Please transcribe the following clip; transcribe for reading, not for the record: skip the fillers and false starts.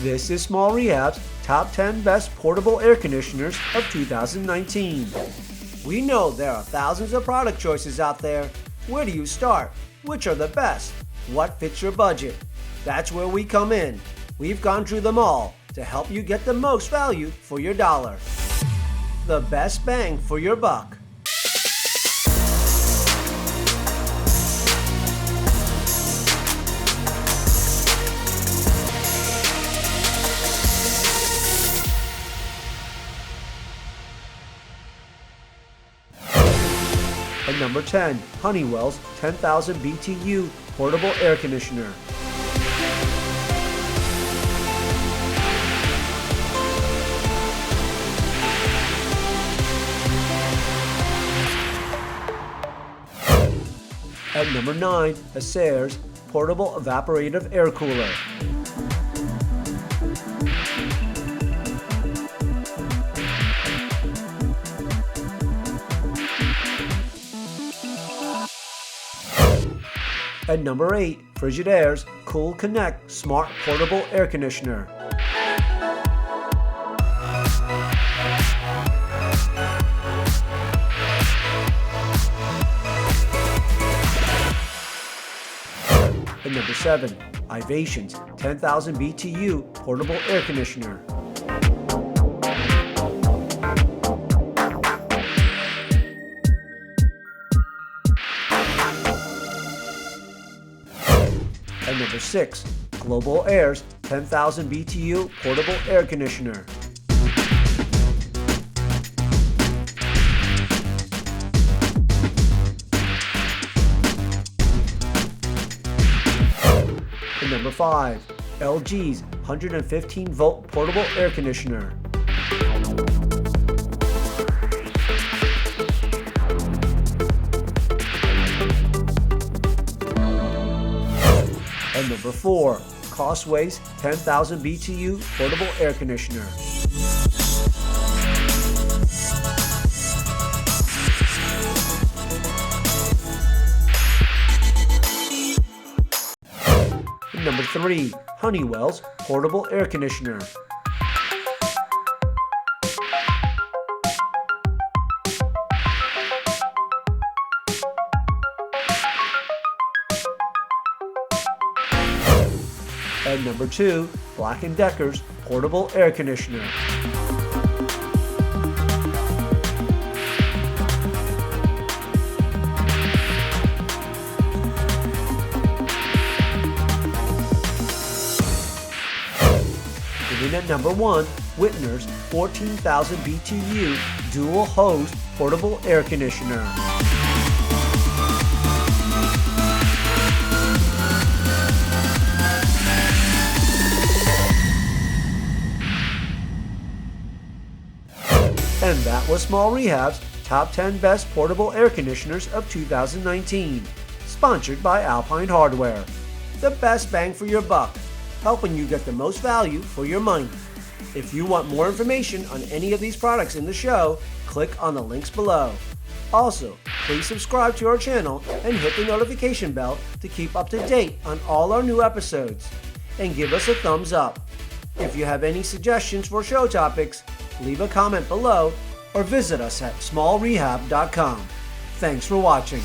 This is Small Rehab's Top 10 Best Portable Air Conditioners of 2019. We know there are thousands of product choices out there. Where do you start? Which are the best? What fits your budget? That's where we come in. We've gone through them all to help you get the most value for your dollar. The best bang for your buck. At number 10, Honeywell's 10,000 BTU Portable Air Conditioner. At number 9, Hessaire's Portable Evaporative Air Cooler. At number 8, Frigidaire's Cool Connect Smart Portable Air Conditioner. At number 7, Ivation's 10,000 BTU Portable Air Conditioner. At number 6, Global Air's 10,000 BTU Portable Air Conditioner. At number 5, LG's 115-volt Portable Air Conditioner. At number 4, COSTWAY's 10,000 BTU Portable Air Conditioner. At number 3, Honeywell's Portable Air Conditioner. At number 2, Black & Decker's Portable Air Conditioner. And then at number 1, Whynter's 14,000 BTU Dual Hose Portable Air Conditioner. And that was Small Rehab's Top 10 Best Portable Air Conditioners of 2019, sponsored by Alpine Hardware. The best bang for your buck, helping you get the most value for your money. If you want more information on any of these products in the show, click on the links below. Also, please subscribe to our channel and hit the notification bell to keep up to date on all our new episodes. And give us a thumbs up. If you have any suggestions for show topics, leave a comment below or visit us at smallrehab.com. Thanks for watching.